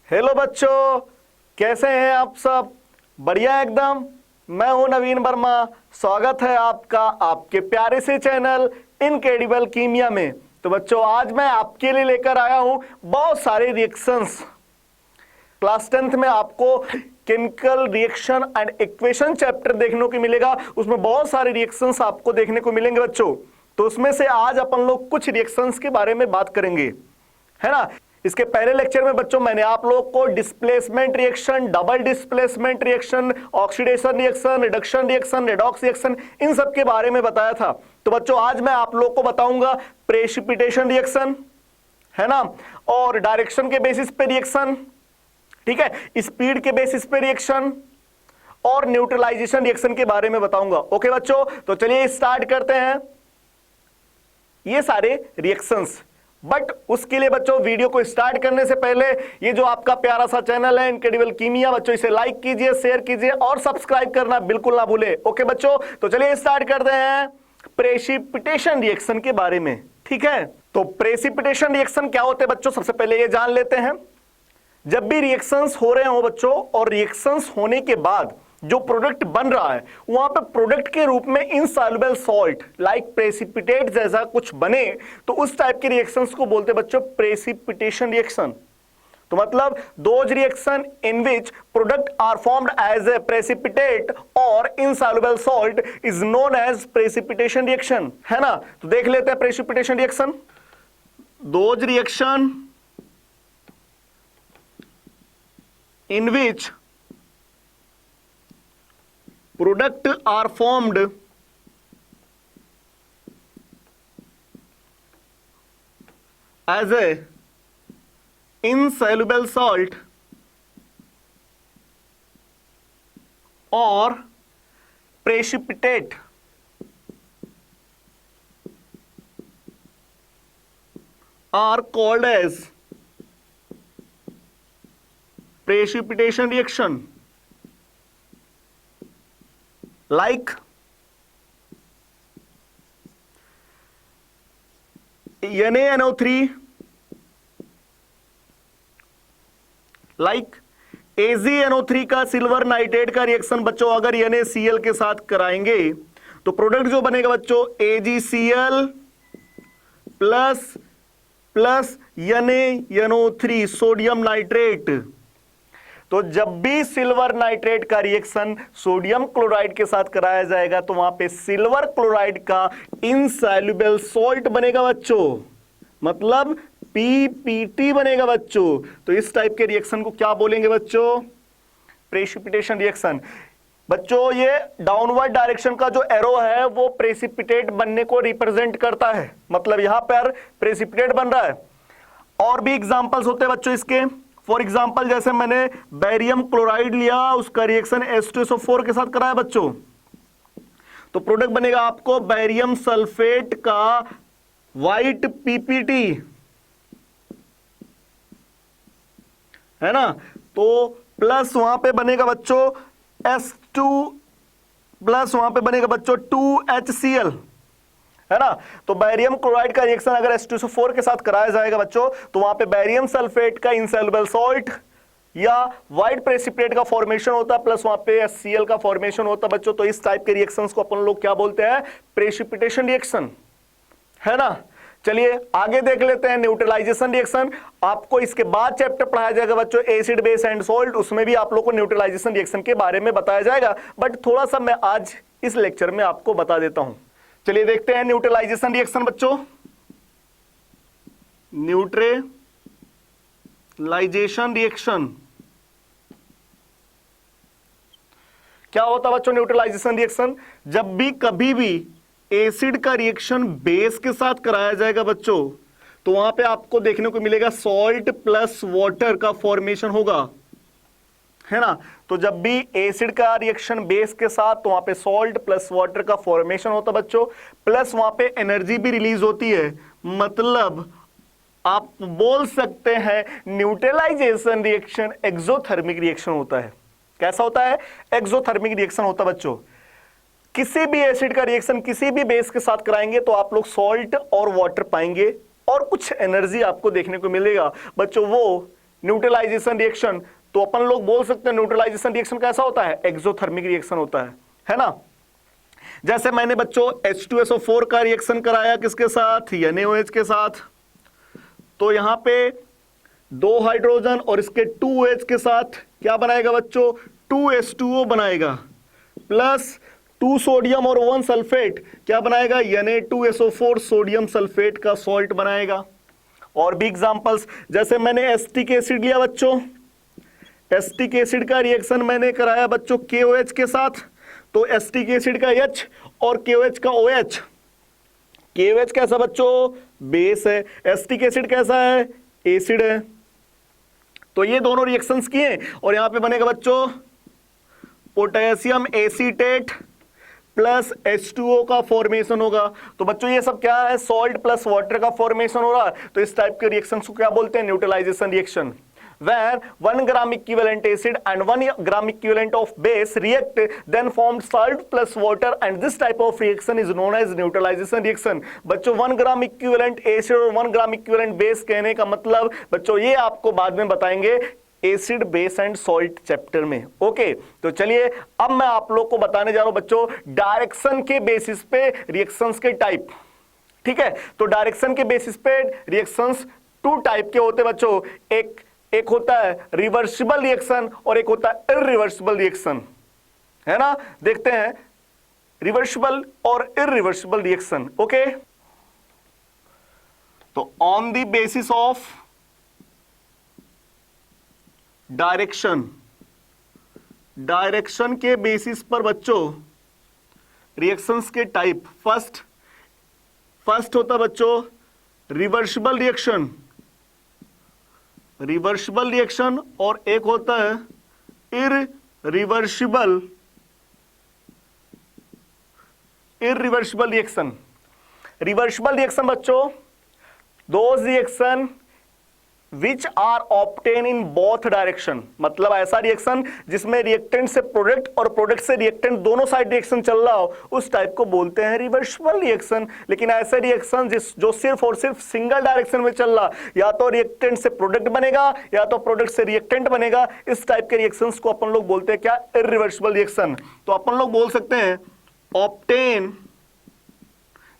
Hello बच्चों, कैसे हैं आप सब? बढ़िया एकदम। मैं हूं नवीन वर्मा। स्वागत है आपका आपके प्यारे से चैनल इनक्रेडिबल कीमिया में। तो बच्चों, आज मैं आपके लिए लेकर आया हूं बहुत सारे रिएक्शंस। क्लास 10th में आपको chemical reaction and equation chapter देखने को मिलेगा। उसमें बहुत सारे रिएक्शंस आपको देखने को मिलेंगे बच्चों। तो उसमें से आज अपन लोग कुछ रिएक्शंस के बारे में बात करेंगे, है ना। इसके पहले लेक्चर में बच्चों मैंने आप लोग को displacement reaction, double displacement reaction, oxidation reaction, reduction reaction, redox reaction, इन सब के बारे में बताया था। तो बच्चों, आज मैं आप लोग को बताऊंगा प्रेसिपिटेशन रिएक्शन, है ना, और डायरेक्शन के बेसिस पे रिएक्शन, ठीक है, स्पीड के बेसिस पे रिएक्शन और न्यूट्रलाइजेशन रिएक्शन के बारे में बताऊंगा। ओके बच्चों, तो चलिए स्टार्ट करते हैं ये सारे रिएक्शंस। बट उसके लिए बच्चों, वीडियो को स्टार्ट करने से पहले ये जो आपका प्यारा सा चैनल है इनक्रेडिबल कीमिया, बच्चों इसे लाइक कीजिए, शेयर कीजिए और सब्सक्राइब करना बिल्कुल ना भूले। ओके बच्चों, तो चलिए स्टार्ट करते हैं प्रेसिपिटेशन रिएक्शन के बारे में। ठीक है, तो प्रेसिपिटेशन रिएक्शन क्या होते हैं बच्चों, सबसे पहले ये जान लेते हैं। जब भी रिएक्शंस हो रहे हो बच्चों, और रिएक्शंस होने के बाद जो प्रोडक्ट बन रहा है वहां पे प्रोडक्ट के रूप में इनसॉल्युबल सॉल्ट लाइक प्रेसिपिटेट जैसा कुछ बने, तो उस टाइप के रिएक्शंस को बोलते हैं बच्चों प्रेसिपिटेशन रिएक्शन। तो मतलब those reaction in which product are formed as a precipitate और insoluble salt is known as precipitation reaction, है ना। तो देख लेते हैं precipitation reaction. Those reaction in which product are formed as a insoluble salt or precipitate are called as precipitation reaction, like NaNO3, like AgNO3 का silver nitrate का reaction बच्चों अगर NaCl के साथ कराएंगे तो प्रोडक्ट जो बनेगा बच्चों AgCl plus plus NaNO3 sodium nitrate. तो जब भी सिल्वर नाइट्रेट का रिएक्शन सोडियम क्लोराइड के साथ कराया जाएगा तो वहां पे सिल्वर क्लोराइड का इनसॉल्युबल सॉल्ट बनेगा बच्चों, मतलब PPT बनेगा बच्चों। तो इस टाइप के रिएक्शन को क्या बोलेंगे बच्चों? Precipitation reaction. बच्चों, ये डाउनवर्ड डायरेक्शन का जो एरो है वो प्रेसिपिटेट बनने को रिप्रेजेंट करता है, मतलब यहां पर प्रेसिपिटेट बन रहा है। और भी एग्जांपल्स होते हैं बच्चों इसके। फॉर एग्जांपल, जैसे मैंने बैरियम क्लोराइड लिया, उसका रिएक्शन H2SO4 के साथ कराया बच्चों, तो प्रोडक्ट बनेगा आपको बैरियम सल्फेट का व्हाइट PPT, है ना। तो प्लस वहां पे बनेगा बच्चों S2 प्लस वहां पे बनेगा बच्चों 2HCl, है ना। तो बैरियम क्लोराइड का रिएक्शन अगर H2SO4 के साथ कराया जाएगा बच्चों तो वहां पे बैरियम सल्फेट का इनसॉल्युबल सॉल्ट या व्हाइट प्रेसिपिटेट का फॉर्मेशन होता है, प्लस वहां पे HCl का फॉर्मेशन होता है बच्चों। तो इस टाइप के रिएक्शंस को अपन लोग क्या बोलते हैं? प्रेसिपिटेशन रिएक्शन, है ना। चलिए आगे देख लेते हैं न्यूट्रलाइजेशन रिएक्शन। आपको इसके बाद चैप्टर पढ़ाया जाएगा बच्चों एसिड बेस एंड सॉल्ट, उसमें भी आप लोग को न्यूट्रलाइजेशन रिएक्शन के बारे में बताया जाएगा, बट थोड़ा सा मैं आज इस लेक्चर में आपको बता देता हूं। चलिए देखते हैं न्यूट्रलाइजेशन रिएक्शन बच्चों। न्यूट्रलाइजेशन रिएक्शन क्या होता है बच्चों? न्यूट्रलाइजेशन रिएक्शन, जब भी कभी भी एसिड का रिएक्शन बेस के साथ कराया जाएगा बच्चों तो वहां पे आपको देखने को मिलेगा सॉल्ट प्लस वाटर का फॉर्मेशन होगा, है ना। तो जब भी एसिड का रिएक्शन बेस के साथ तो वहां पे सॉल्ट प्लस वाटर का फॉर्मेशन होता है बच्चों, प्लस वहां पे एनर्जी भी रिलीज होती है। मतलब आप बोल सकते हैं न्यूट्रलाइजेशन रिएक्शन एक्सोथर्मिक रिएक्शन होता है। कैसा होता है? एक्सोथर्मिक रिएक्शन होता है बच्चों। किसी भी एसिड का रिएक्शन किसी भी बेस के साथ कराएंगे तो आप लोग सॉल्ट और वाटर पाएंगे और कुछ एनर्जी आपको देखने को मिलेगा बच्चों, वो न्यूट्रलाइजेशन रिएक्शन, तो अपन लोग बोल सकते हैं न्यूट्रलाइजेशन रिएक्शन कैसा होता है, एक्सोथर्मिक रिएक्शन होता है ना। जैसे मैंने बच्चों H2SO4 का रिएक्शन कराया किसके साथ, NaOH के साथ, तो यहां पे 2 हाइड्रोजन और इसके 2H के साथ क्या बनाएगा बच्चों, 2H2O बनाएगा, प्लस 2 सोडियम और 1 सल्फेट क्या बनाएगा, Na2SO4 सोडियम सल्फेट का सॉल्ट बनाएगा। और भी एग्जांपल्स, जैसे मैंने एसिटिक एसिड लिया बच्चों, एसिटिक एसिड का रिएक्शन मैंने कराया बच्चों KOH के साथ, तो एसिटिक एसिड का H और KOH का OH, KOH कैसा बच्चों, बेस है, एसिटिक एसिड कैसा है, एसिड है। तो ये दोनों रिएक्शंस किए और यहां पे बनेगा बच्चों पोटेशियम एसीटेट प्लस H2O का फॉर्मेशन होगा। तो बच्चों ये सब क्या है, सॉल्ट प्लस वाटर का फॉर्मेशन हो रहा है। तो इस टाइप के रिएक्शंस को क्या बोलते हैं, neutralisation reaction. Where 1 gram equivalent acid and 1 gram equivalent of base react, then formed salt plus water, and this type of reaction is known as neutralization reaction। बच्चों 1 gram equivalent acid और 1 gram equivalent base कहने का मतलब बच्चों ये आपको बाद में बताएंगे acid base and salt chapter में। ओके, तो चलिए अब मैं आप लोग को बताने जा रहा हूं बच्चों डायरेक्शन के बेसिस पे रिएक्शंस के टाइप। ठीक है, तो डायरेक्शन के बेसिस पे रिएक्शंस 2 टाइप के होते हैं बच्चों, एक होता है रिवर्सिबल रिएक्शन और एक होता है इरिवर्सिबल रिएक्शन, है ना। देखते हैं रिवर्सिबल और इरिवर्सिबल रिएक्शन। ओके, तो on the basis of direction के बेसिस पर बच्चों रिएक्शंस के टाइप, फर्स्ट होता बच्चों रिवर्सिबल रिएक्शन और एक होता है इरिवर्सिबल रिएक्शन। रिवर्सिबल रिएक्शन बच्चों those reaction which are obtain in both direction, मतलब ऐसा रिएक्शन जिसमें रिएक्टेंट से प्रोडक्ट और प्रोडक्ट से रिएक्टेंट दोनों साइड रिएक्शन चल रहा हो, उस टाइप को बोलते हैं रिवर्सिबल रिएक्शन। लेकिन ऐसे रिएक्शन जो सिर्फ और सिर्फ सिंगल डायरेक्शन में चल रहा, या तो रिएक्टेंट से प्रोडक्ट बनेगा या तो प्रोडक्ट से रिएक्टेंट बनेगा, इस टाइप के रिएक्शंस को अपन लोग बोलते हैं क्या, इरिवर्सिबल रिएक्शन। तो अपन लोग बोल सकते हैं obtain,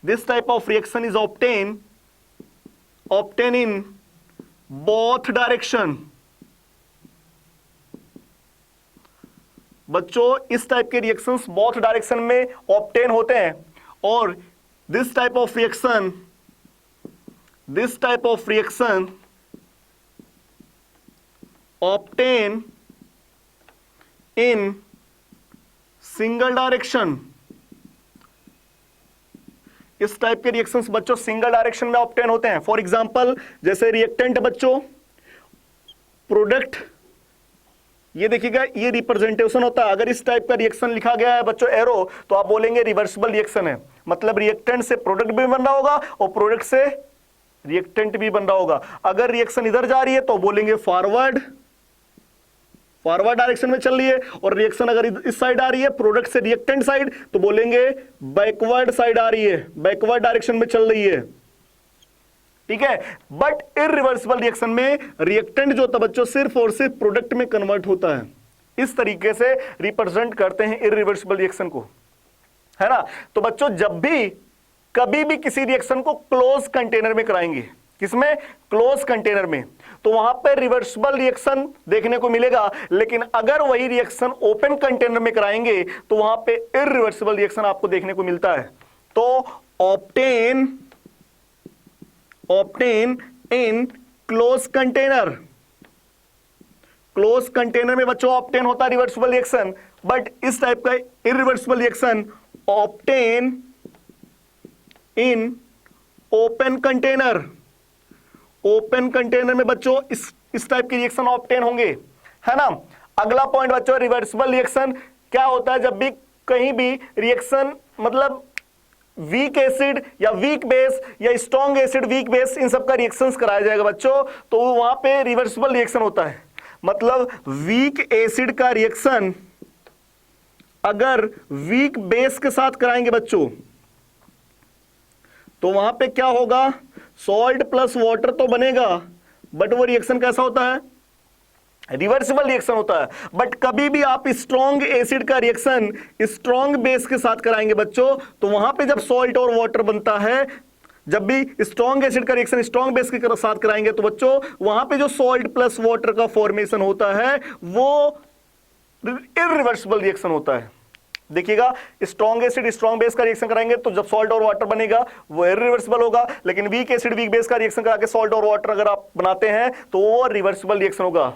this type of reaction is obtain in both direction. बच्चों इस टाइप के रिएक्शंस बोथ डायरेक्शन में ऑब्टेन होते हैं। और this type of reaction obtain in single direction. इस टाइप के रिएक्शंस बच्चों सिंगल डायरेक्शन में ऑब्टेन होते हैं। फॉर एग्जांपल जैसे रिएक्टेंट बच्चों प्रोडक्ट, ये देखिएगा ये रिप्रेजेंटेशन होता है। अगर इस टाइप का रिएक्शन लिखा गया है बच्चों एरो, तो आप बोलेंगे रिवर्सिबल रिएक्शन है, मतलब रिएक्टेंट से प्रोडक्ट भी बन रहा होगा और प्रोडक्ट से रिएक्टेंट भी बन रहा होगा। अगर रिएक्शन इधर जा रही है तो बोलेंगे फॉरवर्ड डायरेक्शन में चल रही है, और रिएक्शन अगर इस साइड आ रही है प्रोडक्ट से रिएक्टेंट साइड, तो बोलेंगे बैकवर्ड साइड आ रही है, बैकवर्ड डायरेक्शन में चल रही है। ठीक है, बट इरिवर्सिबल रिएक्शन में रिएक्टेंट जो होता है बच्चों सिर्फ और सिर्फ प्रोडक्ट में कन्वर्ट होता है। इस तरीके से रिप्रेजेंट करते हैं इरिवर्सिबल रिएक्शन को, है ना। तो बच्चों जब भी कभी भी किसी रिएक्शन को क्लोज कंटेनर में कराएंगे, किसमें, क्लोज कंटेनर में, तो वहां पे रिवर्सिबल रिएक्शन देखने को मिलेगा। लेकिन अगर वही रिएक्शन ओपन कंटेनर में कराएंगे तो वहां पे इरिवर्सिबल रिएक्शन आपको देखने को मिलता है। तो ऑब्टेन इन क्लोज कंटेनर में बच्चों ऑब्टेन होता है रिवर्सिबल रिएक्शन, बट इस टाइप का irreversible reaction obtain in open container में बच्चों इस टाइप के रिएक्शन ऑब्टेन होंगे, है ना। अगला पॉइंट बच्चों रिवर्सिबल रिएक्शन क्या होता है, जब भी कहीं भी रिएक्शन मतलब वीक एसिड या वीक बेस या strong acid weak base in सब का रिएक्शंस कराया जाएगा बच्चों, तो वहां पे रिवर्सिबल रिएक्शन होता है। मतलब वीक एसिड का रिएक्शन अगर वीक बेस के साथ कराएंगे बच्चों, तो वहां पे क्या होगा, सॉल्ट प्लस वाटर तो बनेगा, बट वो रिएक्शन कैसा होता है, रिवर्सिबल रिएक्शन होता है। बट कभी भी आप स्ट्रॉन्ग एसिड का रिएक्शन स्ट्रॉन्ग बेस के साथ कराएंगे बच्चों, तो वहां पे जब सॉल्ट और वाटर बनता है, जब भी स्ट्रॉन्ग एसिड का रिएक्शन स्ट्रॉन्ग बेस के साथ कराएंगे तो बच्चों वहां पे जो सॉल्ट प्लस वाटर का फॉर्मेशन होता है वो इररिवर्सिबल रिएक्शन होता है। देखिएगा, स्ट्रॉन्ग एसिड स्ट्रॉन्ग बेस का रिएक्शन कराएंगे तो जब सॉल्ट और वाटर बनेगा वो इररिवर्सिबल होगा, लेकिन वीक एसिड वीक बेस का रिएक्शन करा के सॉल्ट और वाटर अगर आप बनाते हैं तो वो रिवर्सिबल रिएक्शन होगा।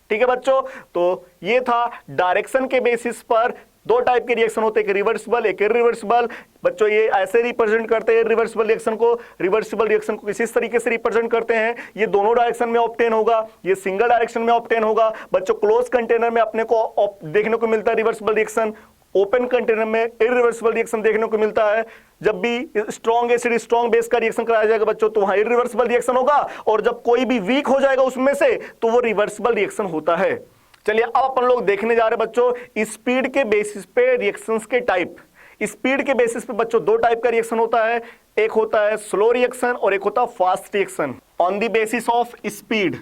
ठीक है बच्चों, तो ये था डायरेक्शन के बेसिस पर दो टाइप के रिएक्शन होते हैं, एक रिवर्सिबल एक इररिवर्सिबल। बच्चों ये ऐसे रिप्रेजेंट करते हैं रिवर्सिबल रिएक्शन को, रिवर्सिबल रिएक्शन को इस तरीके से रिप्रेजेंट करते हैं, ये दोनों डायरेक्शन में ऑब्टेन होगा, ये सिंगल डायरेक्शन में ऑब्टेन होगा। बच्चों क्लोज कंटेनर में अपने को देखने को मिलता है रिवर्सिबल रिएक्शन, ओपन कंटेनर में इररिवर्सिबल रिएक्शन देखने को मिलता है। जब भी स्ट्रॉन्ग एसिड स्ट्रॉन्ग बेस का रिएक्शन कराया जाएगा बच्चों तो वहां इररिवर्सिबल रिएक्शन होगा, और जब कोई भी वीक हो जाएगा उसमें से तो वो रिवर्सिबल रिएक्शन होता है। चलिए अब अपन लोग देखने जा रहे हैं बच्चों स्पीड के बेसिस पे रिएक्शंस के टाइप। स्पीड के बेसिस पे बच्चों दो टाइप का रिएक्शन होता है, एक होता है स्लो रिएक्शन और एक होता है fast reaction. On the basis of speed,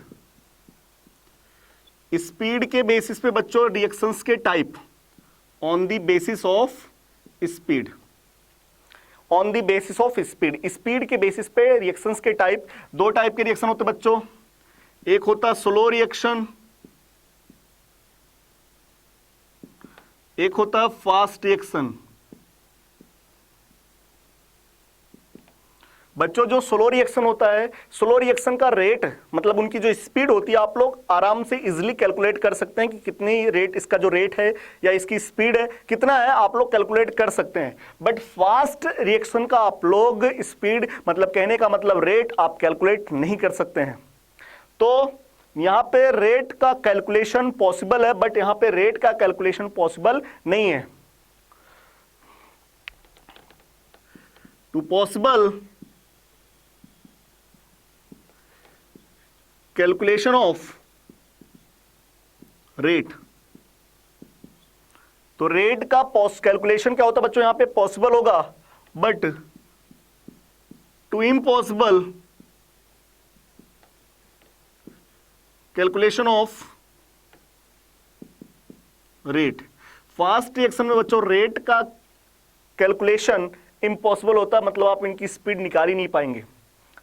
speed के बेसिस पे बच्चों रिएक्शंस के type, on the basis of speed, on the basis of speed, speed के बेसिस पे रिएक्शंस के टाइप, दो टाइप के रिएक्शन होते हैं बच्चों, एक होता है स्लो रिएक्शन, एक होता है फास्ट रिएक्शन। बच्चों जो स्लो रिएक्शन होता है, स्लो रिएक्शन का रेट मतलब उनकी जो स्पीड होती है आप लोग आराम से इजीली कैलकुलेट कर सकते हैं कि कितनी रेट, इसका जो रेट है या इसकी स्पीड है कितना है, आप लोग कैलकुलेट कर सकते हैं। बट फास्ट रिएक्शन का आप लोग स्पीड मतलब कहने का मतलब रेट आप कैलकुलेट नहीं कर सकते हैं। तो यहां पे रेट का कैलकुलेशन पॉसिबल है बट यहां पे रेट का कैलकुलेशन पॉसिबल नहीं है। Two possible calculation of rate, तो रेट का कैलकुलेशन क्या होता है बच्चों, यहां पे पॉसिबल होगा but two impossible calculation of rate. Fast reaction में बच्चों रेट का कैलकुलेशन इम्पॉसिबल होता है, मतलब आप इनकी स्पीड निकाल ही नहीं पाएंगे,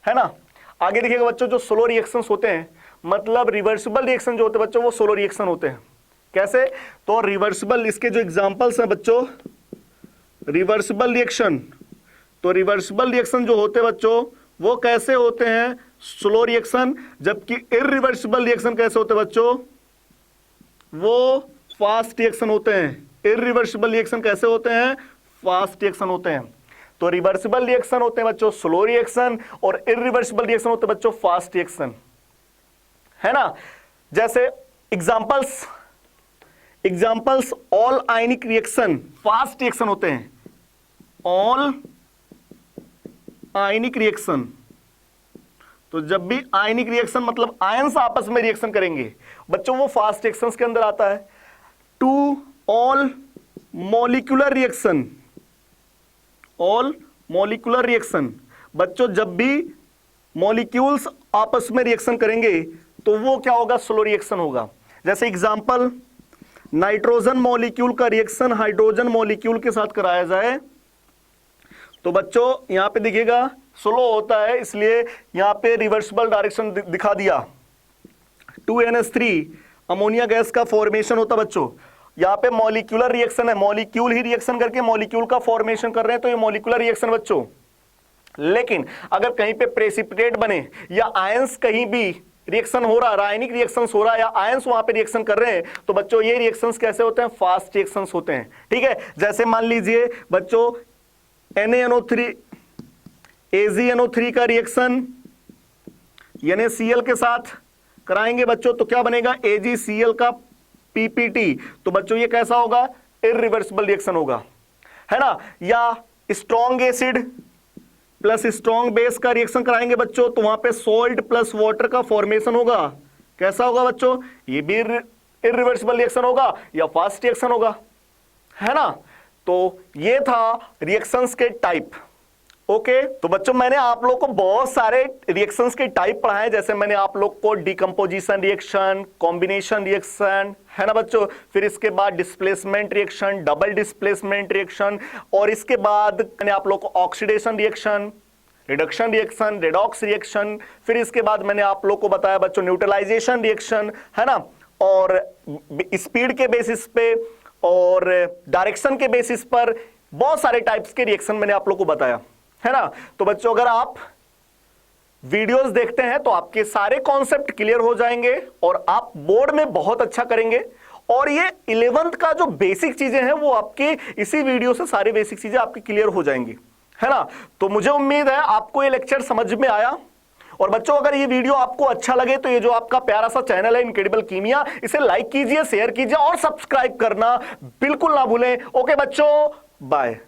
है ना। आगे देखिएगा बच्चों जो स्लो रिएक्शंस होते हैं मतलब रिवर्सिबल रिएक्शन जो होते हैं बच्चों वो स्लो रिएक्शन होते हैं। कैसे, तो रिवर्सिबल, इसके जो एग्जांपल्स हैं बच्चों रिवर्सिबल रिएक्शन, तो रिवर्सिबल रिएक्शन जो होते हैं बच्चों वो कैसे होते हैं, स्लो रिएक्शन, जबकि इररिवर्सिबल रिएक्शन कैसे होते हैं बच्चों, वो फास्ट रिएक्शन होते हैं। इररिवर्सिबल रिएक्शन कैसे होते हैं, फास्ट रिएक्शन होते हैं। तो रिवर्सिबल रिएक्शन होते हैं बच्चों स्लो रिएक्शन और इररिवर्सिबल रिएक्शन होते हैं बच्चों फास्ट रिएक्शन, है ना। जैसे एग्जांपल्स ऑल आयनिक रिएक्शन फास्ट रिएक्शन होते हैं, ऑल आयनिक रिएक्शन, तो जब भी आयनिक रिएक्शन मतलब आयंस आपस में रिएक्शन करेंगे बच्चों वो फास्ट रिएक्शंस के अंदर आता है। Two all molecular reaction, all molecular reaction, बच्चों जब भी मॉलिक्यूल्स आपस में रिएक्शन करेंगे तो वो क्या होगा, स्लो रिएक्शन होगा। जैसे एग्जांपल नाइट्रोजन मॉलिक्यूल का रिएक्शन हाइड्रोजन मॉलिक्यूल के साथ कराया जाए तो बच्चों यहां पे देखिएगा स्लो होता है, इसलिए यहां पे रिवर्सिबल डायरेक्शन दिखा दिया। 2NH3 अमोनिया गैस का फॉर्मेशन होता बच्चों, यहां पे मॉलिक्यूलर रिएक्शन है, मॉलिक्यूल ही रिएक्शन करके मॉलिक्यूल का फॉर्मेशन कर रहे हैं तो ये मॉलिक्यूलर रिएक्शन बच्चों। लेकिन अगर कहीं पे प्रेसिपिटेट बने या आयंस कहीं भी रिएक्शन हो रहा है, रासायनिक रिएक्शंस हो रहा है या आयंस वहां पे रिएक्शन कर रहे हैं तो बच्चों ये रिएक्शंस कैसे होते हैं, फास्ट रिएक्शंस होते हैं। ठीक है, जैसे मान लीजिए बच्चों NaNO3 AgNO3 का रिएक्शन NaCl के साथ कराएंगे बच्चों तो क्या बनेगा, AgCl का PPT, तो बच्चों ये कैसा होगा, इररिवर्सिबल रिएक्शन होगा, है ना। या strong acid plus strong base का रिएक्शन कराएंगे बच्चों तो वहां पे सॉल्ट प्लस वाटर का फॉर्मेशन होगा, कैसा होगा बच्चों, ये भी इररिवर्सिबल रिएक्शन होगा या फास्ट रिएक्शन होगा, है ना। तो ये था रिएक्शंस के टाइप। ओके तो बच्चों मैंने आप लोग को बहुत सारे रिएक्शंस के टाइप पढ़ाए, जैसे मैंने आप लोग को डिकम्पोजिशन रिएक्शन, कॉम्बिनेशन रिएक्शन, है ना बच्चों, फिर इसके बाद displacement reaction, double displacement reaction, और इसके बाद मैंने आप लोग को oxidation reaction, reduction reaction, redox reaction, फिर इसके बाद मैंने आप लोग को बताया बच्चों न्यूट्रलाइजेशन रिएक्शन, है ना, और स्पीड के बेसिस पे और डायरेक्शन के बेसिस पर बहुत सारे टाइप्स के रिएक्शन मैंने आप लोग को बताया, है ना। तो बच्चों अगर आप वीडियोस देखते हैं तो आपके सारे कॉन्सेप्ट क्लियर हो जाएंगे और आप बोर्ड में बहुत अच्छा करेंगे, और ये 11th का जो बेसिक चीजें हैं वो आपके इसी वीडियो से सारी बेसिक चीजें आपकी क्लियर हो जाएंगी, है ना। तो मुझे उम्मीद है आपको ये लेक्चर समझ में आया। और बच्चों अगर ये वीडियो आपको अच्छा लगे तो ये जो आपका प्यारा सा चैनल है इनक्रेडिबल कीमिया, इसे लाइक कीजिए, शेयर कीजिए और सब्सक्राइब करना बिल्कुल ना भूलें। ओके बच्चों, बाय।